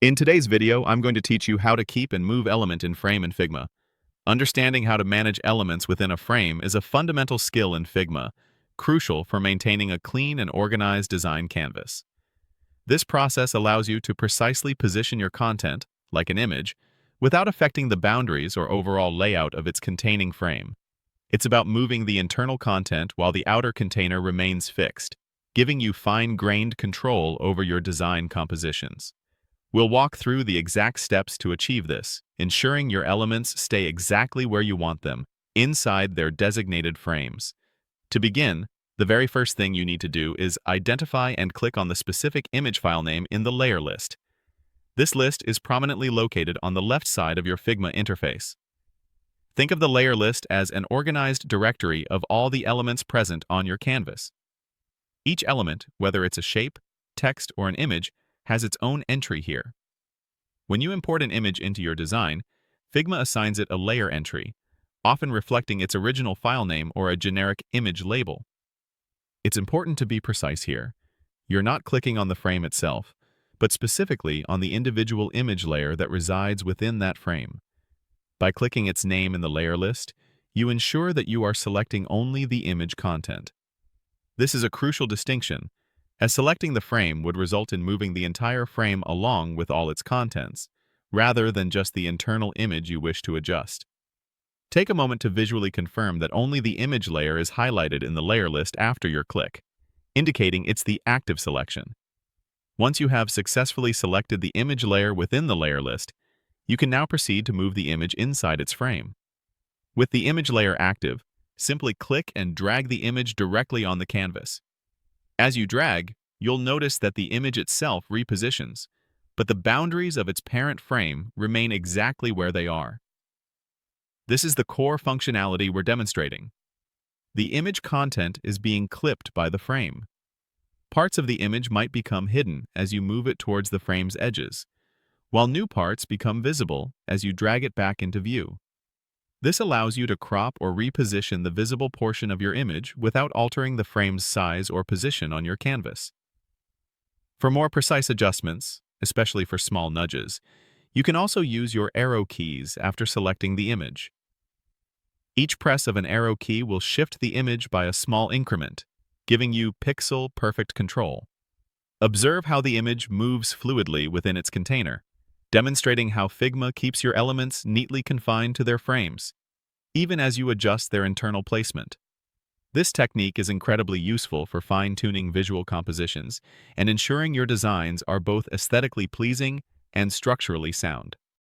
In today's video, I'm going to teach you how to keep and move element in frame in Figma. Understanding how to manage elements within a frame is a fundamental skill in Figma, crucial for maintaining a clean and organized design canvas. This process allows you to precisely position your content, like an image, without affecting the boundaries or overall layout of its containing frame. It's about moving the internal content while the outer container remains fixed, giving you fine-grained control over your design compositions. We'll walk through the exact steps to achieve this, ensuring your elements stay exactly where you want them, inside their designated frames. To begin, the very first thing you need to do is identify and click on the specific image file name in the layer list. This list is prominently located on the left side of your Figma interface. Think of the layer list as an organized directory of all the elements present on your canvas. Each element, whether it's a shape, text, or an image, has its own entry here. When you import an image into your design, Figma assigns it a layer entry, often reflecting its original file name or a generic image label. It's important to be precise here. You're not clicking on the frame itself, but specifically on the individual image layer that resides within that frame. By clicking its name in the layer list, you ensure that you are selecting only the image content. This is a crucial distinction, as selecting the frame would result in moving the entire frame along with all its contents, rather than just the internal image you wish to adjust. Take a moment to visually confirm that only the image layer is highlighted in the layer list after your click, indicating it's the active selection. Once you have successfully selected the image layer within the layer list, you can now proceed to move the image inside its frame. With the image layer active, simply click and drag the image directly on the canvas. As you drag, you'll notice that the image itself repositions, but the boundaries of its parent frame remain exactly where they are. This is the core functionality we're demonstrating. The image content is being clipped by the frame. Parts of the image might become hidden as you move it towards the frame's edges, while new parts become visible as you drag it back into view. This allows you to crop or reposition the visible portion of your image without altering the frame's size or position on your canvas. For more precise adjustments, especially for small nudges, you can also use your arrow keys after selecting the image. Each press of an arrow key will shift the image by a small increment, giving you pixel-perfect control. Observe how the image moves fluidly within its container, demonstrating how Figma keeps your elements neatly confined to their frames, even as you adjust their internal placement. This technique is incredibly useful for fine-tuning visual compositions and ensuring your designs are both aesthetically pleasing and structurally sound.